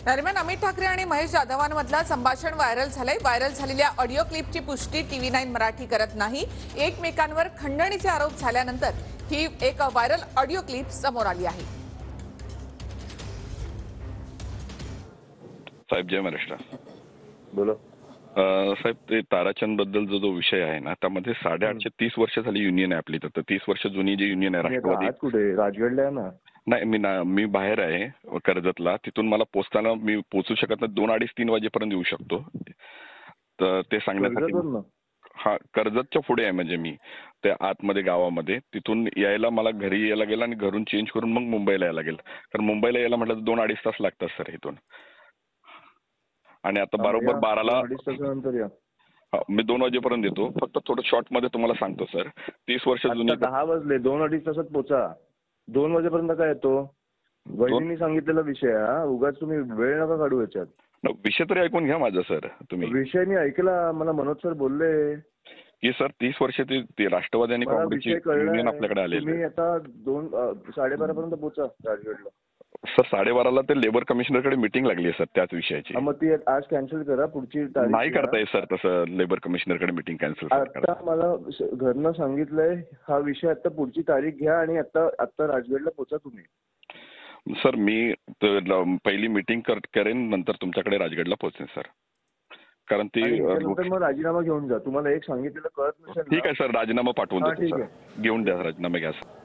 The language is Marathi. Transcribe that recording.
दरम्यान अमित ठाकरे आणि महेश जाधवांमधलं संभाषण व्हायरल झालंय। व्हायरल झालेल्या ऑडिओ क्लिपची पुष्टी TV9 मराठी करत नाही। एकमेकांवर खंडणीचे आरोप झाल्यानंतर ही एक व्हायरल ऑडिओ क्लिप समोर आली आहे। साहेब जय महाराष्ट्र। बोलो साहेब ते ताराचंद बद्दल जो विषय आहे ना, त्यामध्ये 830 वर्ष झाली युनियन आहे आपली। तर 30 वर्ष जुनी जी युनियन आहे राष्ट्रवादी। आज कुठे राजगडला आहे ना? नाही, मी बाहेर आहे कर्जतला। तिथून मला पोचताना मी पोहोचू शकत नाही, 2-2:30-3 वाजेपर्यंत येऊ शकतो। तर ते सांगण्यासाठी हा कर्जतच्या पुढे आहे, म्हणजे मी त्या आतमध्ये गावामध्ये। तिथून यायला मला घरी यायला गेलं आणि घरून चेंज करून मग मुंबईला यायला गेलं। कारण मुंबईला यायला म्हटलं तर 2-2.5 तास लागतात सर इथून। आणि आता बरोबर 12ला मी 2 वाजेपर्यंत येतो। फक्त थोडं शॉर्ट मध्ये तुम्हाला सांगतो सर, 30 वर्ष जुनी 10 वाजले, 2-2.5 तासात पोचा। 2 वाजेपर्यंत काय येतो? वहिनींनी सांगितलेला विषय हा, उगाच तुम्ही वेळ नका काढू याच्यात। विषय तरी ऐकून घ्या माझा सर तुम्ही। विषय मी ऐकला, मला मनोज सर बोलले की सर 30 वर्ष ते राष्ट्रवादी आणि काँग्रेसची युनियन आपल्याकडे आलेली आहे। तुम्ही आता 2-12:30 पर्यंत पोचा राजगडला। सर 12:30ला ते लेबर कमिशनरकडे मीटिंग लागली आहे सर त्याच विषयाची। मग ती आज कॅन्सल करा, पुढची तारीख नाही करता येत सर तसं, लेबर कमिशनरकडे मीटिंग कॅन्सल करा। आता मला घरनं सांगितलंय हा विषय, आता पुढची तारीख घ्या आणि आता राजगडला पोचा तुम्ही। सर मी पहिली मीटिंग करेन, नंतर तुमच्याकडे राजगडला पोहोचेन सर। कारण ती मग राजीनामा घेऊन जा। तुम्हाला एक सांगितलेलं कळत नसेल। ठीक आहे सर, राजीनामा पाठवून देतो ठीक सर। आहे, घेऊन द्या राजीनामा, घ्या सर।